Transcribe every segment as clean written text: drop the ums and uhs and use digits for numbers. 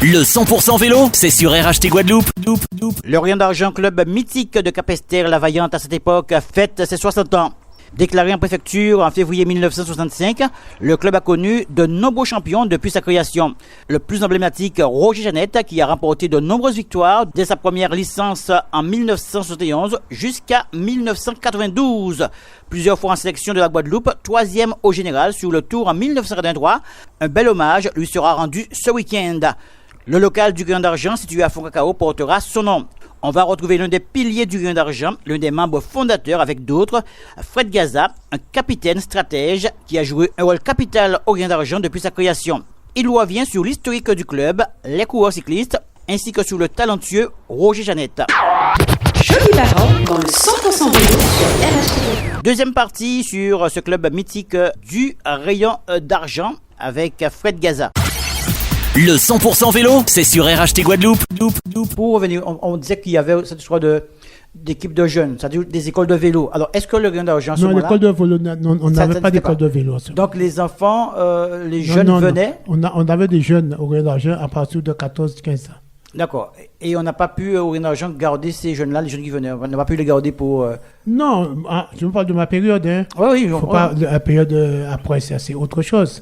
Le 100% vélo, c'est sur RHT Guadeloupe. L'Orient d'Argent, club mythique de Capesterre-la-Vaillante à cette époque, fête ses 60 ans. Déclaré en préfecture en février 1965, le club a connu de nombreux champions depuis sa création. Le plus emblématique, Roger Jeannette, qui a remporté de nombreuses victoires dès sa première licence en 1971 jusqu'à 1992. Plusieurs fois en sélection de la Guadeloupe, troisième au général sur le Tour en 1983. Un bel hommage lui sera rendu ce week-end. Le local du Grain d'Argent, situé à Fond-Cacao, portera son nom. On va retrouver l'un des piliers du Grain d'Argent, l'un des membres fondateurs avec d'autres, Fred Gaza, un capitaine stratège qui a joué un rôle capital au Grain d'Argent depuis sa création. Il revient sur l'historique du club, les coureurs cyclistes, ainsi que sur le talentueux Roger Jeannette. Jolie parole dans le 100% vélo sur RHT. Deuxième partie sur ce club mythique du Rayon d'Argent avec Fred Gaza. Le 100% vélo, c'est sur RHT Guadeloupe. Pour revenir, on disait qu'il y avait cette histoire d'équipe de jeunes, c'est-à-dire des écoles de vélo. Alors, est-ce que le Grain d'Argent, non, l'école de vélo, on n'avait pas d'école de vélo. Donc, les enfants, les jeunes venaient. On avait des jeunes au Grain d'Argent à partir de 14-15 ans. D'accord. Et on n'a pas pu, au Grain d'Argent, garder ces jeunes-là, les jeunes qui venaient. On n'a pas pu les garder pour... Non, je me parle de ma période. Hein. Oui, Faut pas, la période après, c'est autre chose.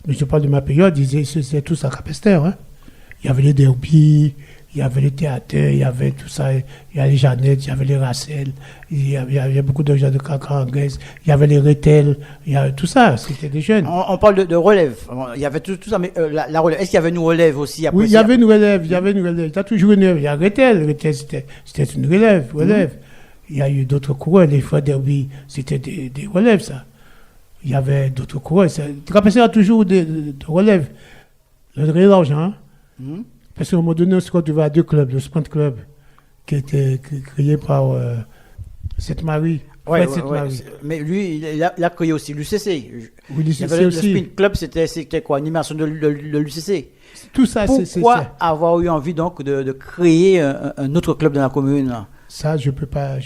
Mais je parle de ma période, c'était tous à Capesterre. Hein. Il y avait les derbies, il y avait les théâtres, il y avait tout ça. Il y avait les Jeannettes, il y avait les Racel, il y avait beaucoup de gens de Cacaranguès, il y avait les Rétel, il y avait tout ça, c'était des jeunes. On parle de relève. Il y avait tout ça, mais la relève, est-ce qu'il y avait une relève aussi après? Oui, il y avait une relève, il y a toujours une relève. Il y a Rétel, c'était une relève. Il y a eu d'autres coureurs, les fois derby, c'était des relèves, ça. Il y avait d'autres coureurs. Capesterre a toujours des relèves. Le Grain d'Argent, parce qu'à un moment donné, on se retrouve à deux clubs, le Sprint Club, qui était créé par Sainte-Marie. Ouais. Mais lui, il a créé aussi l'UCC. Oui, l'UCC aussi. Le Sprint Club, c'était quoi? Animation de l'UCC. Tout ça, Pourquoi avoir eu envie donc de créer un autre club dans la commune? Ça, je peux pas.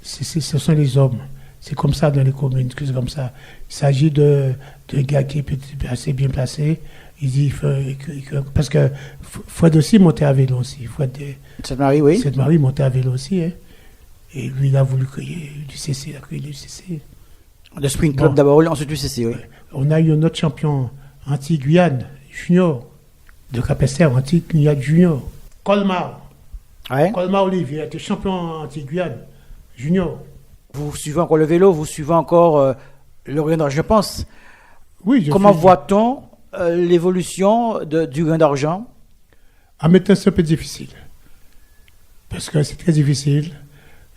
Ce sont les hommes. C'est comme ça dans les communes, c'est comme ça. Il s'agit de gars qui est assez bien placé. Il dit, parce que Fred aussi montait à vélo aussi. Sainte-Marie, oui. Sainte-Marie montait à vélo aussi. Hein. Et lui, il a voulu créer l'UCC, il a créé l'UCC. Le Sprint Club d'abord, ensuite l'UCC, oui. On a eu un autre champion anti-Guyane, junior, de Capesterre, anti-Guyane junior. Colmar. Ouais. Colmar Olivier, il a été champion anti-Guyane junior. Vous suivez encore le vélo, vous suivez encore le Grain d'Argent, je pense. Oui, Comment voit-on l'évolution du Grain d'Argent? En mettant c'est un peu difficile. Parce que c'est très difficile.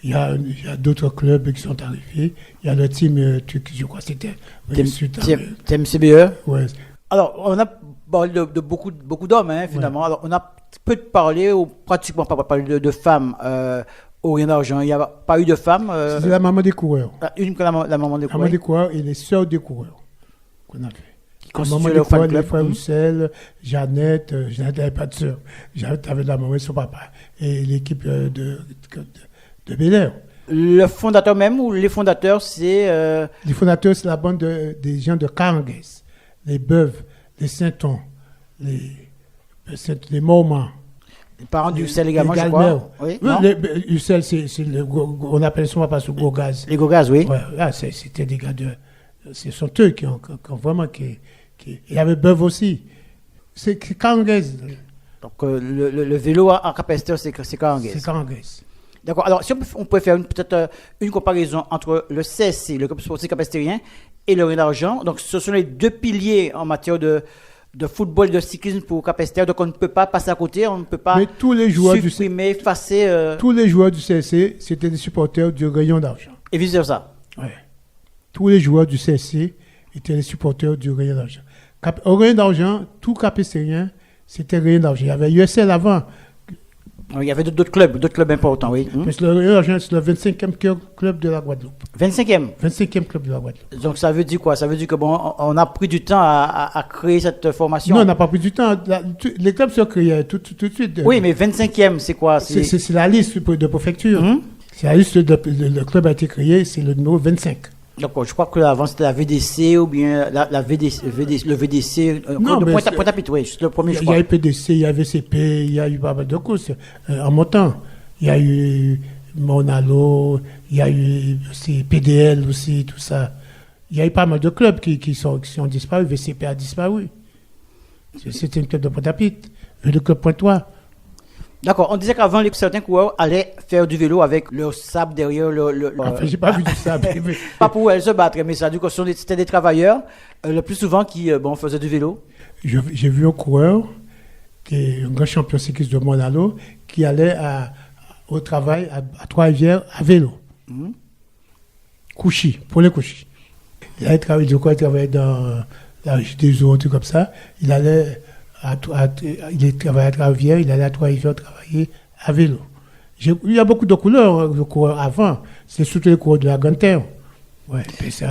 Il y a d'autres clubs qui sont arrivés. Il y a le team, je crois que c'était... TMCBE. Ouais. Alors, on a parlé de beaucoup d'hommes, hein, finalement. Ouais. Alors, on a peu parlé, ou pratiquement pas parlé de femmes au Grain d'Argent. Il n'y a pas eu de femmes. C'est la maman des coureurs. Uniquement la maman des coureurs. La maman des coureurs et les sœurs des coureurs qu'on a fait. La maman des coureurs, les frères Roussel, Jeannette n'avait pas de sœur. Jeannette avait de la maman et son papa. Et l'équipe de Bel-Air. Le fondateur même, ou les fondateurs, c'est... Les fondateurs, c'est la bande des gens de Caranguès, les Beuves, les Saint-On, les Mormans. Les parents d'Ussel également, je crois. Oui, Ussel, on appelle son papa sous Gogaz. Les Gogaz, oui. Ouais, là, c'était des gars de... Ce sont eux qui ont vraiment... Il y avait Beuve aussi. C'est Caranguès. Donc, le vélo à Capesterre, c'est Caranguès. C'est Caranguès. D'accord. Alors, si on peut faire peut-être une comparaison entre le CSC, le club sportif capestérien, et le Grain d'Argent. Donc, ce sont les deux piliers en matière de football et de cyclisme pour Capesterre. Donc, on ne peut pas passer à côté, on ne peut pas supprimer, effacer... Tous les joueurs du CSC, c'était des supporters du Rayon d'Argent. Et vice-versa. Oui. Tous les joueurs du CSC étaient les supporters du Rayon d'Argent. Au Rayon d'Argent, tout Capestérien, c'était Rayon d'Argent. Il y avait USL avant. Il y avait d'autres clubs importants, oui. Parce que le Rayon d'Argent, c'est le 25e club de la Guadeloupe. 25e club de la Guadeloupe. Donc ça veut dire quoi? Ça veut dire que on a pris du temps à créer cette formation. Non, on n'a pas pris du temps. Les clubs sont créés tout de suite. Oui, mais 25e, c'est quoi? C'est la liste de préfecture. C'est la liste, le club a été créé, c'est le numéro 25. D'accord, je crois que avant c'était la VDC ou bien la VDC, le VDC, Non, mais Pointe-à-Pitre, oui, c'est le premier, je Il y crois. a eu PDC, il y a VCP, il y a eu pas mal de courses en montant. Il y a eu Monalo, il y a eu aussi PDL aussi, tout ça. Il y a eu pas mal de clubs qui ont disparu. VCP a disparu. C'était un club de Pointe-à-Pitre. Le club Pointois. D'accord, on disait qu'avant, certains coureurs allaient faire du vélo avec leur sable derrière Enfin, j'ai pas vu du ça. pas pour elles se battre, mais ça, du coup, c'était des travailleurs, le plus souvent qui faisaient du vélo. J'ai vu un coureur, qui est un grand champion cycliste de Monalo, qui allait au travail à Trois-Rivières à vélo. Couchy, pour les Couchy. Il travaillait dans la régie des eaux, un truc comme ça. Il allait il travaillait à Trois-Rivières, il allait à Trois-Rivières travailler à vélo. Il y a beaucoup de couleurs de coureurs avant. C'est surtout les coureurs de la Grande Terre. Ouais,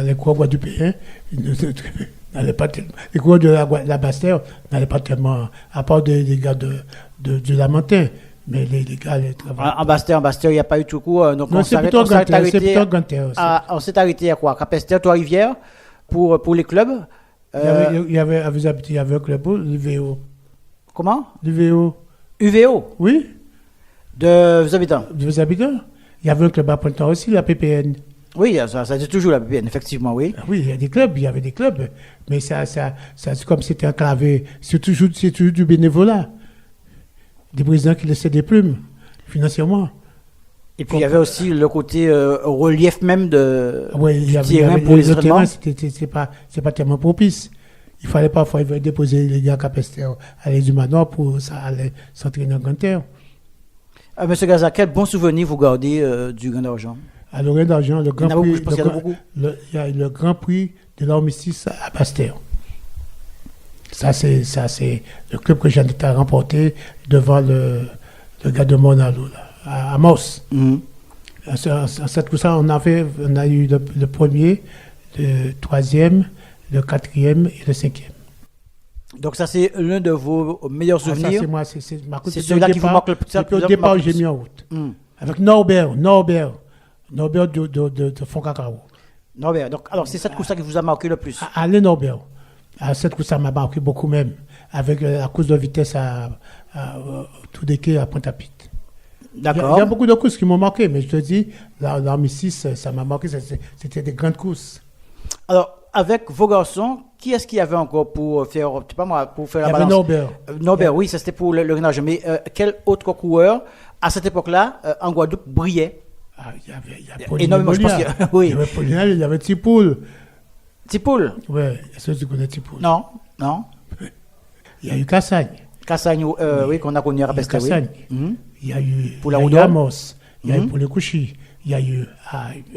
les coureurs guadeloupéens n'allaient pas tellement. Les coureurs de la Basse-Terre n'allaient pas tellement, à part des gars de Lamentin. Mais les gars, les travailleurs. En Basse-Terre, il n'y a pas eu tout court. Donc Non, on c'est s'est plutôt Grande arrêté, Terre. on s'est arrêté à quoi? Capesterre, Trois-Rivières, pour les clubs. Il y avait un club, l'UVO. Comment? L'UVO. UVO, Oui, de vos habitants. de vos habitants. Il y avait un club à Pointe-Noire aussi, la PPN. Oui, ça dit toujours la PPN, effectivement, oui. Oui, il y avait des clubs, mais ça c'est comme c'était enclavé. C'est toujours du bénévolat. Des présidents qui laissaient des plumes, financièrement. Et puis il y avait aussi le côté relief même Oui, il y avait terrain pour les le terrain, entraînements. c'est pas tellement propice. Il fallait parfois déposer les gars à Capesterre à l'aise du manoir pour ça aller s'entraîner en Grande Terre. Monsieur Gaza, quel bon souvenir vous gardez du Grand d'Argent? À Lorraine d'Argent, le Grand Il y en a beaucoup, Prix, je pense qu'il y en a beaucoup. il y a le Grand Prix de l'armistice à Basse-Terre. Ça, c'est le club que j'en ai remporté devant le gars de Monalo, là, à Mos. En cette course, on a eu le premier, le troisième, le quatrième et le cinquième. Donc ça, c'est l'un de vos meilleurs Ça, souvenirs. c'est moi, c'est ma course. C'est celui-là qui vous marque le plus. Depuis le départ, j'ai mis en route. Avec Norbert de Foncacao. Norbert, donc, alors c'est cette course qui vous a marqué le plus. Alain Norbert. Cette course, ça m'a marqué beaucoup même. Avec la course de vitesse à tout déquet à Pointe-à-Pitre. D'accord. Il y a beaucoup de courses qui m'ont marqué, mais je te dis, l'armée 6, ça m'a marqué, c'était des grandes courses. Alors, avec vos garçons, qui est-ce qu'il y avait encore pour faire, je sais pas moi, pour faire la Il y avait balance? Norbert. Norbert, oui, ça c'était pour le gainage. Mais quel autre coureur, à cette époque-là, en Guadeloupe, brillait? Il y avait Énormément, je pense qu'il y a- oui. Il y avait Paulinal, il y avait Tipoul. Tipoul? Oui, est-ce que tu connais Tipoul? Non. Il y a eu Cassagne. Cassagne, oui, qu'on a connu à Rapestre, oui. Cassagne. Mhm. Il y a eu Pour la il y a eu Roudon. Amos. Il y a eu pour les Couchy. Il y a eu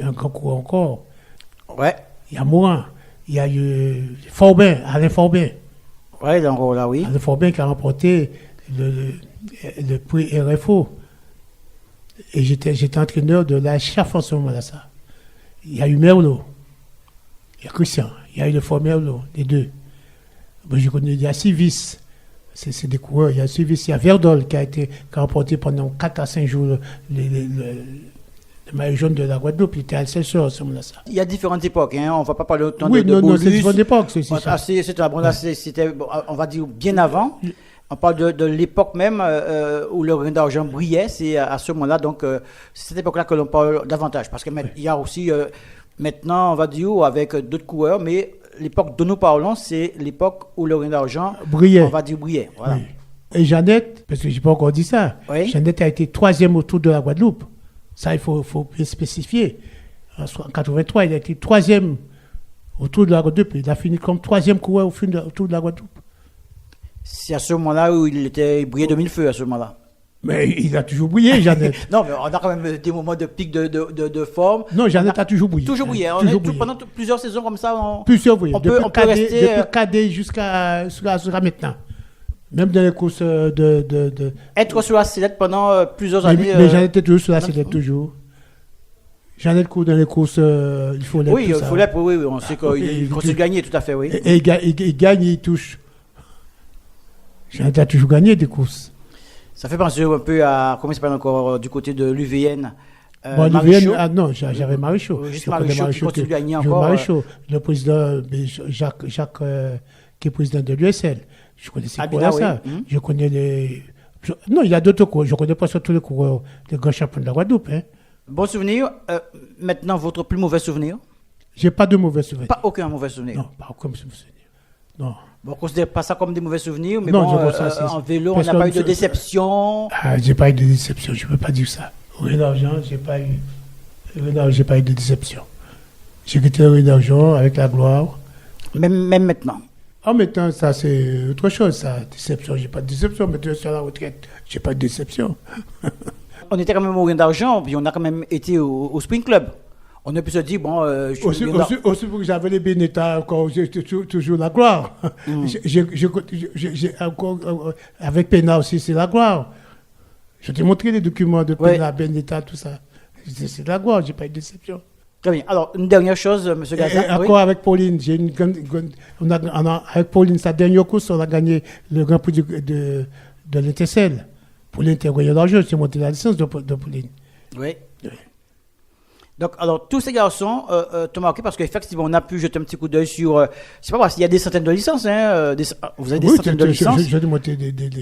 un grand coureur encore. Ouais. Il y a Morin. Il y a eu Forbin, Alain Forbin. Ouais, donc là, oui. Alain Forbin qui a remporté le prix RFO. Et j'étais entraîneur de la CHAF en ce moment-là. Ça. Il y a eu Merlot. Il y a Christian. Il y a eu le fort Merlot, les deux. Bon, je connais, il y a Civis. C'est des coureurs. Il y a Civis. Il y a Verdol qui a remporté pendant 4 à 5 jours le maillot jaune de la Guadeloupe. Il était à Alcelsor en ce moment-là. Ça. Il y a différentes époques, hein. On ne va pas parler autant Oui, de non, Bolus. c'est différentes époques. C'est ça. C'était, on va dire, bien avant. On parle de l'époque même où le Grand d'Argent brillait. C'est à ce moment-là, donc, c'est cette époque-là que l'on parle davantage. Parce qu'il y a aussi, maintenant, on va dire, avec d'autres coureurs, mais l'époque dont nous parlons, c'est l'époque où le Grand d'Argent brillait. On va dire brillait. Voilà. Oui. Et Jeannette, parce que je n'ai pas encore dit ça, Oui. Jeannette a été 3e au Tour de la Guadeloupe. Ça, il faut bien spécifier. En 83, il a été 3e au Tour de la Guadeloupe. Il a fini comme 3e coureur au Tour de la Guadeloupe. C'est à ce moment-là où il brillait de mille feux, à ce moment-là. Mais il a toujours brillé, Jeannette. Non, mais on a quand même des moments de pic de forme. Non, Jeannette a toujours brillé. Toujours brillé. Pendant plusieurs saisons comme ça. Plusieurs brillés. On peut rester. Depuis cadet jusqu'à maintenant. Même dans les courses Être sur la sellette pendant plusieurs années. Mais Jeannette est toujours sur la sellette, toujours. Jeannette court dans les courses, il faut l'être. Oui, il faut l'être, oui, on sait qu'il continue de gagner, tout à fait, oui. Et il gagne, il touche. Jeannette a toujours gagné des courses. Ça fait penser un peu à, comment il s'appelle encore, du côté de l'UVN, Bon, Marichaud. non, j'avais Marichaud. Juste Je connais Marichaud qui continue à gagner Joe encore. Marichaud, le président Jacques qui est président de l'USL. Je connais ces Abida, coureurs, ça. oui. Je connais non, il y a d'autres coureurs. Je connais pas sur tous les coureurs des grands champions de la Guadeloupe. Hein. Bon souvenir. Maintenant, votre plus mauvais souvenir? J'ai pas de mauvais souvenirs. Pas aucun mauvais souvenir. Non, pas aucun souvenir. Non. Bon, on ne considère pas ça comme des mauvais souvenirs, mais Non, bon, je vois ça, en vélo, on parce n'a que pas eu de ça- déception. Ah, j'ai pas eu de déception, je peux pas dire ça. Au Rio d'Argent, j'ai pas eu de déception. J'ai quitté le Rio d'Argent avec la gloire. Même maintenant. En maintenant, ça c'est autre chose, ça. Déception, j'ai pas de déception. Maintenant, sur la retraite, j'ai pas de déception. On était quand même au Rien d'Argent, puis on a quand même été au Sprint Club. On a pu se dire, bon, je suis Aussi pour que j'avais les Benetta, encore, j'ai toujours la gloire. J'ai encore, avec Pena aussi, c'est la gloire. Je t'ai montré les documents de Pena, Benetta, tout ça. C'est la gloire, j'ai pas eu de déception. Très bien. Alors, une dernière chose, M. Et Gazan. encore avec Pauline, j'ai une avec Pauline, sa dernière course, on a gagné le Grand Prix de l'Intercell. Pauline était au d'argent, j'ai monté la licence de Pauline. Oui. Donc, alors, tous ces garçons t'ont marqué parce qu'effectivement, on a pu jeter un petit coup d'œil sur. Je sais pas, parce qu'il y a des centaines de licences. Hein, vous avez des centaines de licences. J'ai monté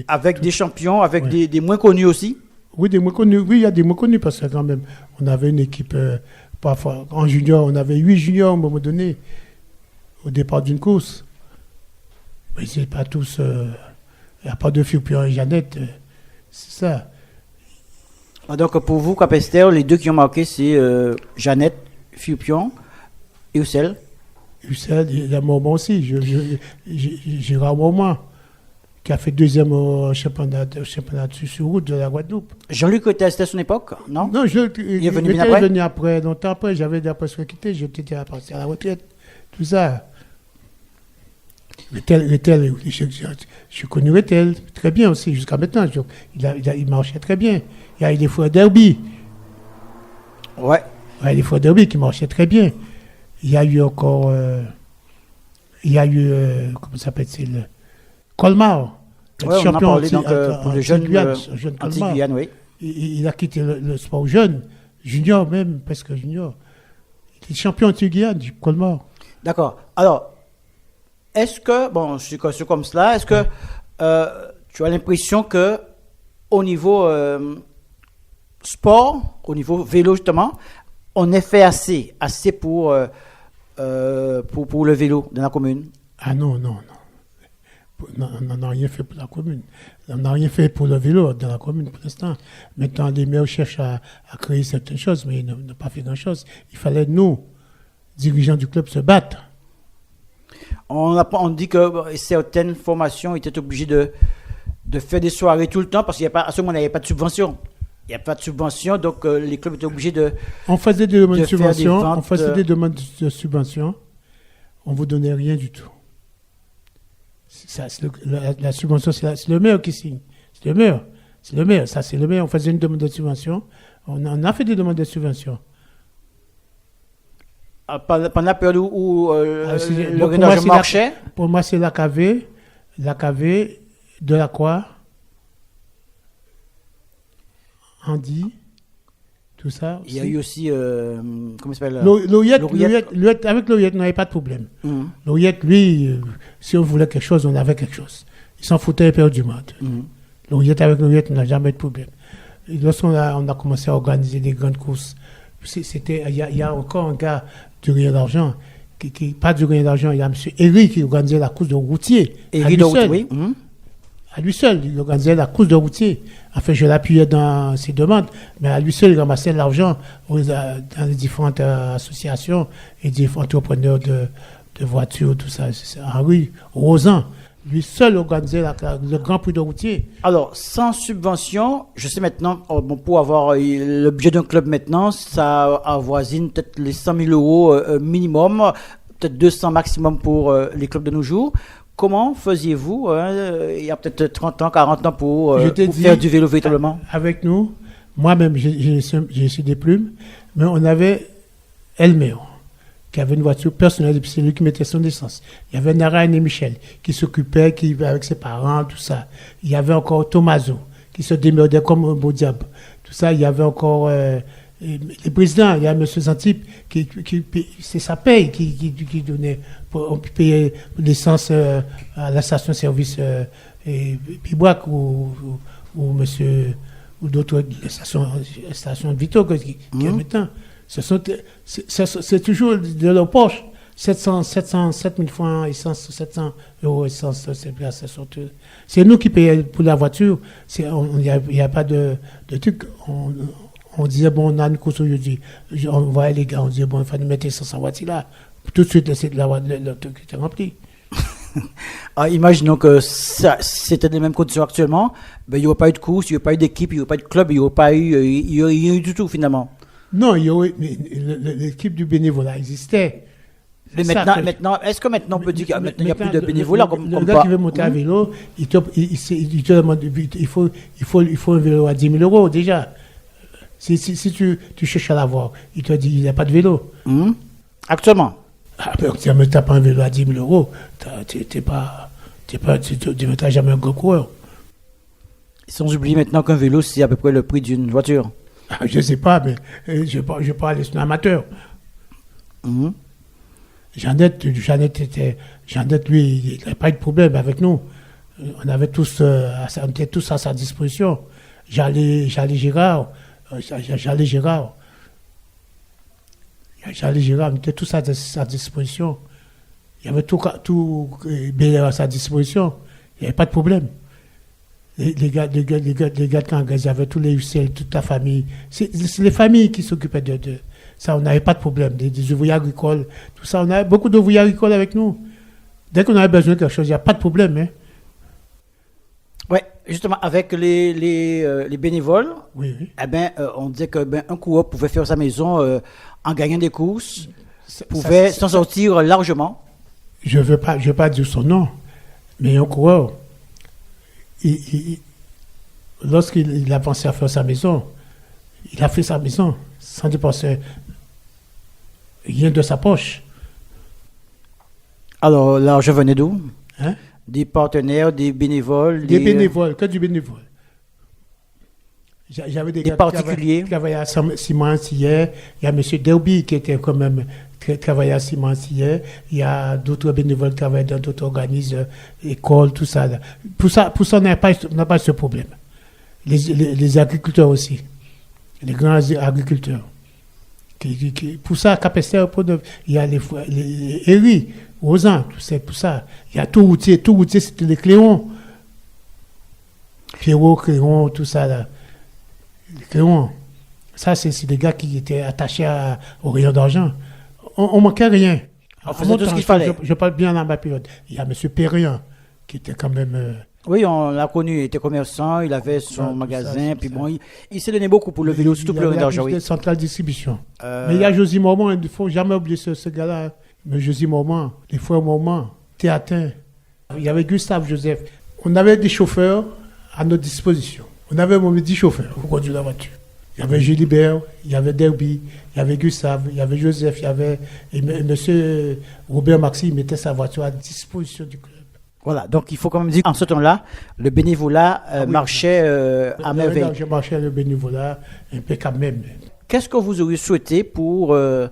avec des champions, avec Ouais. des moins connus aussi. Oui, des moins connus. Oui, il y a des moins connus parce que quand même, on avait une équipe, parfois, en junior, on avait 8 juniors à un moment donné, au départ d'une course. Mais c'est pas tous. Il n'y a pas de Fiupion et Jeannette. C'est ça. Ah, donc, pour vous, Capester, les deux qui ont marqué, c'est Jeannette, Fiupion et Ussel. Ussel, il y a Moment aussi. Gérard Moment, qui a fait deuxième au championnat sur route de la Guadeloupe. Jean-Luc était à son époque, non? Non, Il est venu bien après? venu après, longtemps après. J'avais d'après ce quitté, j'étais à partir à la retraite. Tout ça. Rethel, je connais Rethel très bien aussi, jusqu'à maintenant. Il marchait très bien. Il y a eu des fois Derby. Ouais. Il y a des fois Derby qui marchaient très bien. Il y a eu encore. Comment ça s'appelle-t-il? Colmar. Ouais, on en a parlé donc, pour le jeune Colmar. Anti-Guyane, oui. Il a quitté le sport jeune, junior même, presque junior. Il est champion anti-Guyane du Colmar. D'accord. Alors, est-ce que, bon, c'est comme cela, est-ce que tu as l'impression que au niveau sport, au niveau vélo justement, on est fait assez pour le vélo dans la commune? Ah non. On n'a rien fait pour la commune. On n'a rien fait pour le vélo dans la commune pour l'instant. Maintenant, les maires cherchent à créer certaines choses, mais ils n'ont pas fait grand-chose. Il fallait, nous, dirigeants du club, se battre. On dit que certaines formations étaient obligées de faire des soirées tout le temps parce qu'à ce moment, il n'y avait pas de subvention. Il n'y a pas de subvention, donc les clubs étaient obligés de. On faisait des demandes de faire des subvention. ventes, On faisait des demandes de subvention. On ne vous donnait rien du tout. La subvention, c'est le maire qui signe. C'est le maire. Ça, c'est le maire. On faisait une demande de subvention. On a fait des demandes de subvention. Pendant la période où le pour moi, rénage marchait. Pour moi, c'est la KV de la Croix, Andy, tout ça. Il y a eu aussi, comment il s'appelle? L'Oyette, avec l'Oyette, on n'avait pas de problème. L'Oyette, lui, si on voulait quelque chose, on avait quelque chose. Il s'en foutait éperdument. L'Oyette, avec l'Oyette, on n'a jamais de problème. Et lorsqu'on a commencé à organiser des grandes courses, il y a encore un gars du Rien d'Argent, pas du Rien d'Argent, il y a M. Eric qui organisait la course de routier. Eric de routier, oui. À lui seul, il organisait la course de routier. Enfin, je l'appuyais dans ses demandes, mais à lui seul, il ramassait l'argent dans les différentes associations et différents entrepreneurs de voitures, tout ça. Henri Rosan, lui seul organisait le Grand Prix de routier. Alors, sans subvention, je sais maintenant, pour avoir le budget d'un club maintenant, ça avoisine peut-être les 100 000 euros minimum, peut-être 200 maximum pour les clubs de nos jours. Comment faisiez-vous, il y a peut-être 30 ans, 40 ans, pour faire du vélo véritablement? Avec nous, moi-même, j'ai su des plumes, mais on avait Elmer, qui avait une voiture personnelle, et puis c'est lui qui mettait son essence. Il y avait Narayan et Michel, qui s'occupaient, qui vivaient avec ses parents, tout ça. Il y avait encore Tomaso, qui se démerdait comme un beau diable. Tout ça, il y avait encore les présidents, il y a M. Zantip, c'est sa paye qui donnait pour payer l'essence à la station-service Piboac ou d'autres stations Vito qui est maintenant. C'est toujours de leur poche. 7 000 francs essence, 700 € essence, c'est nous qui payons pour la voiture. Il n'y a pas de truc. On disait, bon, on a une course aujourd'hui. On voyait les gars, on disait, bon, il fallait mettre essence en voiture là. Tout de suite, le truc était rempli. Imaginons que c'était les mêmes conditions actuellement. Ben, il n'y aurait pas eu de course, il n'y aurait pas eu d'équipe, il n'y aurait pas eu de club, il n'y aurait pas eu du tout finalement. Non, l'équipe du bénévolat existait. Mais maintenant, est-ce que maintenant on peut dire qu'il n'y a plus de bénévolat le gars qui veut monter à vélo, il te demande, il faut un vélo à 10 000 € déjà. Si tu cherches à l'avoir, il te dit il n'y a pas de vélo. Actuellement. Tu n'as pas un vélo à 10 000 €, tu ne mettras jamais un gros coureur. Sans oublier maintenant qu'un vélo, c'est à peu près le prix d'une voiture. Je ne sais pas, mais je parle d'un amateur. Jeannette, lui, il n'avait pas eu de problème avec nous. On était tous à sa disposition. J'allais Gérard, on était tous à sa disposition. Il y avait tout Belair à sa disposition. Il n'y avait pas de problème. Les gars de Kangas, il y avait tous les UCL, toute la famille. C'est les familles qui s'occupaient de ça. On n'avait pas de problème. Des ouvriers agricoles, tout ça. On avait beaucoup d'ouvriers agricoles avec nous. Dès qu'on avait besoin de quelque chose, il n'y a pas de problème. Hein. Oui, justement, avec les bénévoles, oui. Eh ben, on disait qu'un coureur pouvait faire sa maison en gagnant des courses, pouvait s'en sortir largement. Je veux pas dire son nom, mais un coureur, lorsqu'il a pensé à faire sa maison, il a fait sa maison sans dépenser rien de sa poche. Alors, l'argent venait d'où? Hein? Des partenaires, des bénévoles? Des bénévoles, que du bénévole. J'avais des gars particuliers qui travaillaient à Simon-Antillais. Il y a M. Derby qui était quand même travaillait à Simon-Antillais. Il y a d'autres bénévoles qui travaillent dans d'autres organismes, écoles, tout ça. Pour ça, on n'a pas ce problème. Les agriculteurs aussi. Les grands agriculteurs. Pour ça, à Capesterre, il y a les Héry, Rosan, tout ça, pour ça. Il y a tout routier, c'était les Cléons. Pierrot, Cléon, tout ça là. Les Cléons. Ça, c'est des gars qui étaient attachés au rayon d'argent. On manquait rien. On faisait tout ce qu'il fallait. Je parle bien dans ma période. Il y a M. Perrien, qui était quand même... Oui, on l'a connu. Il était commerçant, il avait son magasin. Puis bon, il s'est donné beaucoup pour le vélo, surtout pour le rayon d'argent. Il y a centrale distribution. Mais il y a Josie Mormont, il ne faut jamais oublier ce gars-là. Mais Josie Mormont, les frères Mormont, Théatin. Il y avait Gustave Joseph. On avait des chauffeurs à notre disposition. On avait 10 chauffeurs pour conduire la voiture. Il y avait Gilibert, il y avait Derby, il y avait Gustave, il y avait Joseph, il y avait M. Robert Maxi, il mettait sa voiture à disposition du club. Voilà, donc il faut quand même dire qu'en ce temps-là, le bénévolat marchait à merveille. Je marchais le bénévolat impeccable même. Qu'est-ce que vous auriez souhaité pour le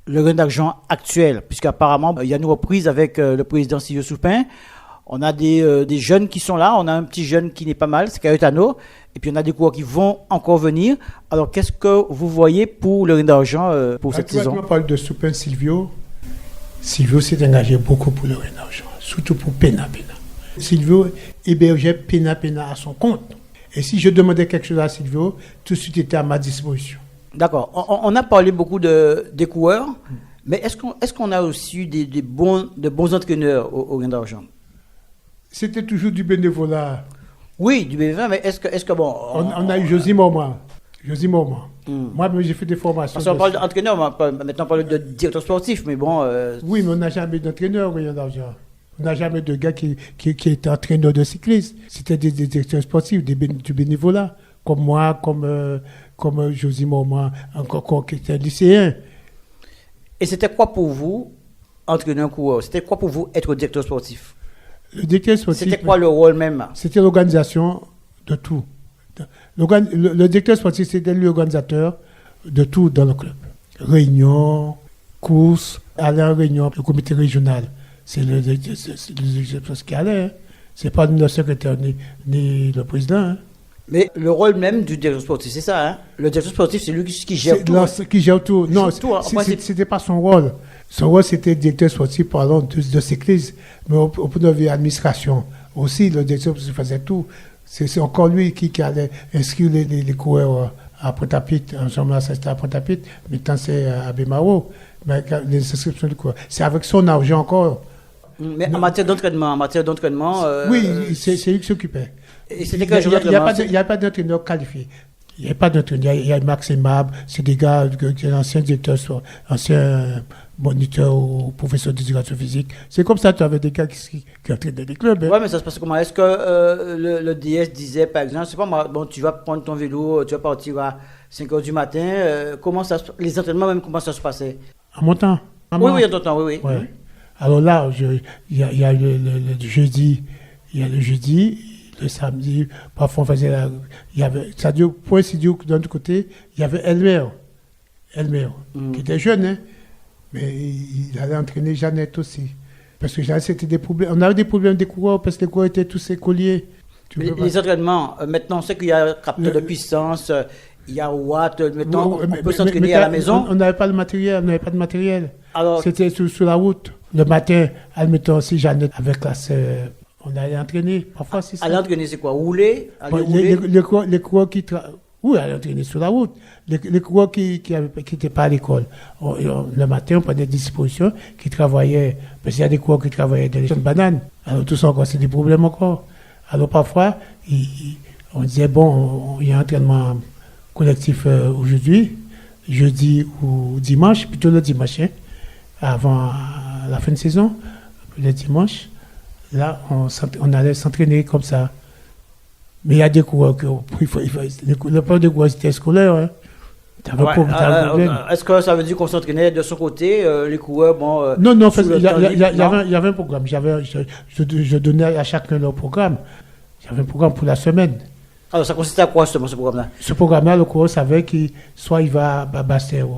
gain d'argent actuel? Puisqu'apparemment, il y a une reprise avec le président Silvio Soupin. On a des jeunes qui sont là. On a un petit jeune qui n'est pas mal, c'est Cayetano. Et puis on a des coureurs qui vont encore venir. Alors qu'est-ce que vous voyez pour le gain d'argent pour cette saison? On parle de Soupin Silvio. Silvio s'est engagé beaucoup pour le gain d'argent, surtout pour Pena. Silvio hébergeait Pena à son compte. Et si je demandais quelque chose à Silvio, tout de suite était à ma disposition. D'accord. On a parlé beaucoup des coureurs, mais est-ce qu'on a aussi eu de bons entraîneurs au gain d'argent? C'était toujours du bénévolat. Oui, du bénévolat, mais est-ce que bon... On a eu Josie Mormont. Moi, j'ai fait des formations. Parce qu'on parle d'entraîneur, maintenant on parle de directeur sportif, mais bon... Oui, mais on n'a jamais d'entraîneur au gain d'argent. On n'a jamais de gars qui étaient entraîneurs de cyclistes. C'était des directeurs sportifs, du bénévolat, comme moi, comme Josie Mormont, encore qui était lycéen. Et c'était quoi pour vous, entraîner un coureur? C'était quoi pour vous être directeur sportif? Le directeur sportif... C'était quoi le rôle même? C'était l'organisation de tout. Le directeur sportif, c'était l'organisateur de tout dans le club. Réunion, course, aller en réunion, le comité régional. C'est le directeur qui allait. Hein. C'est pas le secrétaire ni le président. Hein. Mais le rôle même du directeur sportif, c'est ça. Hein? Le directeur sportif, c'est lui qui gère tout. Non, qui gère tout. Non, c'était pas son rôle. Son rôle, c'était directeur sportif, parlant de cyclisme. Mais au point de vue administration aussi, le directeur sportif faisait tout. C'est encore lui qui allait inscrire les coureurs à Pointe-à-Pitre. En ce moment-là, c'était à Pointe-à-Pitre. Maintenant, c'est à Bémaro. Mais les inscriptions du coureur. C'est avec son argent encore. Mais en matière d'entraînement, oui, c'est lui qui s'occupait. Et c'était quel jour d'entraînement? Il n'y a pas d'entraîneur qualifié. Il n'y a pas d'entraîneur. Il y a Max et Mab, c'est des gars, anciens directeurs, anciens moniteurs ou professeurs d'éducation physique. C'est comme ça, tu avais des gars qui entraînaient des clubs. Hein. Oui, mais ça se passe comment? Est-ce que le DS disait, par exemple, c'est pas moi, bon, tu vas prendre ton vélo, tu vas partir à 5 h du matin, comment ça, les entraînements même, comment ça se passait? En montant. Oui, en montant, oui. Ouais. Alors là, il y a le jeudi, le samedi, parfois on faisait ça dure, point si dur d'un autre côté, il y avait Elmer, qui était jeune, hein, mais il allait entraîner Jeannette aussi. Parce que Jeannette, c'était des problèmes, on avait des problèmes des coureurs, parce que les coureurs étaient tous écoliers. Les entraînements, maintenant on sait qu'il y a capteur de puissance, il y a watt, maintenant on peut s'entraîner à la maison. On n'avait pas de matériel, Alors, c'était sur la route. Le matin, admettons, si Jeannette avec la sœur, on allait entraîner. Parfois, c'est ça. Aller entraîner, c'est quoi? Rouler? Les coureurs qui oui, aller entraîner sur la route. Les coureurs qui n'étaient pas à l'école. Le matin, on prenait des dispositions qui travaillaient. Parce qu'il y a des coureurs qui travaillaient dans les champs de bananes. Alors, tout ça encore, c'est des problèmes encore. Alors, parfois, on disait, bon, il y a un entraînement collectif aujourd'hui, jeudi ou dimanche, plutôt le dimanche, hein, avant la fin de saison, le dimanche, là, on allait s'entraîner comme ça. Mais il y a des coureurs le plan de coureurs, c'était scolaire. Hein. Est-ce que ça veut dire qu'on s'entraînait de son côté, les coureurs, bon... Non, en fait, il y avait un programme. Je donnais à chacun leur programme. J'avais un programme pour la semaine. Alors, ça consistait à quoi, justement, ce programme-là? Ce programme-là, le coureur savait qu'il soit il va à Bastère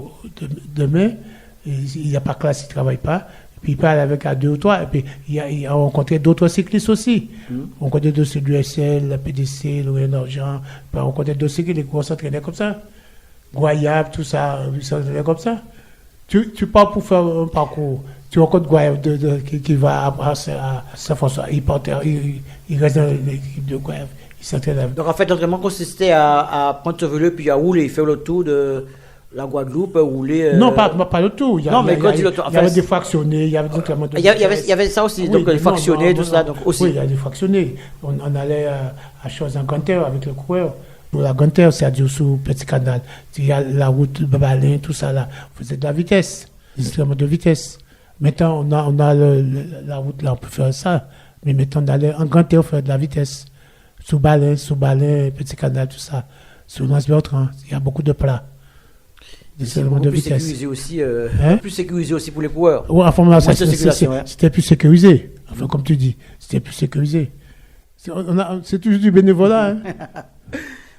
demain, il n'y a pas de classe, il ne travaille pas. Puis il parle avec à 2 ou 3. Et puis il a rencontré d'autres cyclistes aussi. On rencontrait d'autres du SL, la PDC, l'Orient d'Argent. On rencontrait d'autres cyclistes, les coureurs s'entraînaient comme ça. Goyab, tout ça, ils s'entraînaient comme ça. Tu pars pour faire un parcours. Tu rencontres Goyab qui va à Saint-François. Il reste dans l'équipe de Goyab. Il s'entraîne. Donc en fait, l'entraînement consistait à prendre son vélo puis à rouler, faire le tour de la Guadeloupe, rouler... Non, pas le tour. Il y avait des fractionnés, il y avait d'autres... Il y avait ça aussi, donc les fractionnés, tout ça, donc aussi. Oui, il y a des fractionnés. On allait à Chose en Ganter avec le coureur. La Ganter, c'est à Diossou, Petit Canal. Il y a la route, Babalin, tout ça là. On faisait de la vitesse, des instruments de vitesse. Maintenant, on a la route là, on peut faire ça. Mais maintenant, on allait en Ganter faire de la vitesse. Sous Balin, Petit Canal, tout ça. Sur Lance-Bertrand, il y a beaucoup de plats. C'est plus sécurisé aussi, plus sécurisé aussi pour les coureurs. Oui, enfin, c'était plus sécurisé. Enfin, comme tu dis, c'était plus sécurisé. C'est toujours du bénévolat. Hein.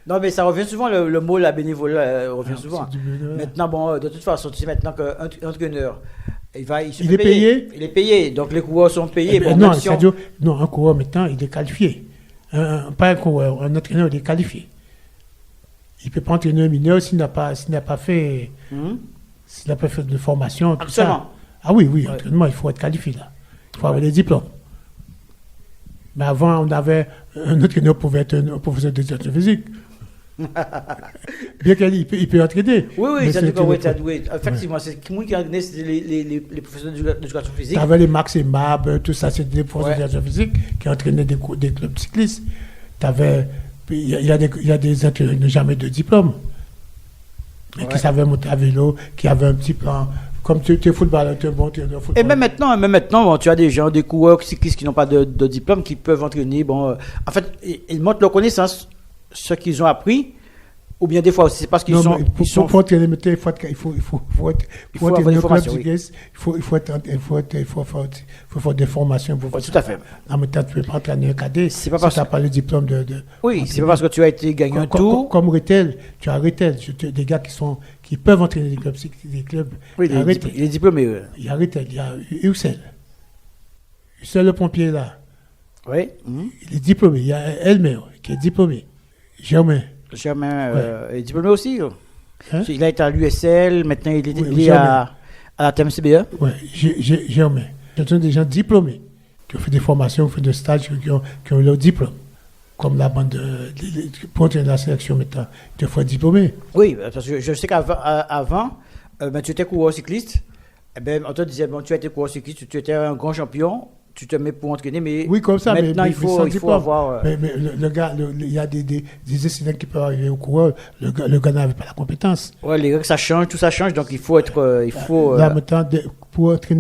Non, mais ça revient souvent, le mot la bénévolat revient souvent. Maintenant, bon, de toute façon, tu sais maintenant qu'un entraîneur, il est payé. Il est payé, donc les coureurs sont payés. Non, un coureur maintenant, il est qualifié. Pas un coureur, un entraîneur, il est qualifié. Il ne peut pas entraîner un mineur s'il n'a pas fait de formation. Tout ça. Ah oui, entraînement, il faut être qualifié là. Il faut avoir des diplômes. Mais avant, on avait un entraîneur pouvait être un professeur d'éducation physique. Bien qu'il peut entraîner. Oui, ça dépend où tu as doué. Effectivement, c'est moi qui a entraîné, c'était les professeurs d'éducation physique. Tu avais les Max et Mab, tout ça, c'était des professeurs d'éducation physique qui entraînaient des clubs cyclistes. Tu avais... Il y a des entraîneurs qui n'ont jamais de diplôme, mais qui savaient monter à vélo, qui avaient un petit plan. Comme tu es footballeur, tu es bon, tu es footballeur. Et même maintenant bon, tu as des gens, des coureurs cyclistes qui n'ont pas de diplôme, qui peuvent entraîner. Bon, en fait, ils montrent leur connaissance, ce qu'ils ont appris, Ou bien des fois aussi, c'est parce qu'ils Non, sont... mais ils sont- pour entraîner, il faut être, Il faut avoir entraîner des au club formations, oui. cycliste, il faut faire des formations pour Ouais, faire tout à ça. fait. En même temps, tu peux pas entraîner un cadet C'est pas si parce tu n'as que- pas le diplôme de Oui, c'est pas parce que tu as été gagné un tour. Comme Rethel, tu as Rethel, des gars qui peuvent entraîner des clubs. Oui, Il y a Rethel, il est diplômé. il y a Rethel, il y a Ussel. Ussel le pompier là, Oui. il est diplômé. Il y a Elmer qui est diplômé. Germain. Germain est diplômé aussi. Hein? Il a été à l'USL, maintenant il est Oui, lié Germain. à la TMCBE. Ouais, Germain. Ce sont des gens diplômés qui ont fait des formations, qui ont fait des stages, qui ont eu leur diplôme. Comme la bande pour entraîner la sélection maintenant, il faut être diplômé. Oui, parce que je sais qu'avant, ben, tu étais coureur cycliste. Eh ben, on te disait, bon, tu as été coureur cycliste, tu étais un grand champion, tu te mets pour entraîner, mais Oui, comme ça, maintenant mais il faut sans il faut diplôme. avoir... Mais le gars, il y a des incidents qui peuvent arriver au coureur. Le gars n'avait pas la compétence. Ouais, les règles, ça change, tout ça change, donc il faut être... Là, maintenant, pour être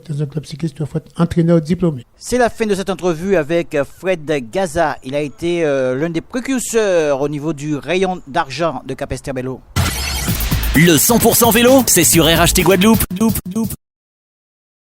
dans un club cycliste, il faut être entraîneur diplômé. C'est la fin de cette entrevue avec Fred Gaza. Il a été l'un des précurseurs au niveau du rayon d'argent de Capesterre-Belle-Eau. Le 100% vélo, c'est sur RHT Guadeloupe.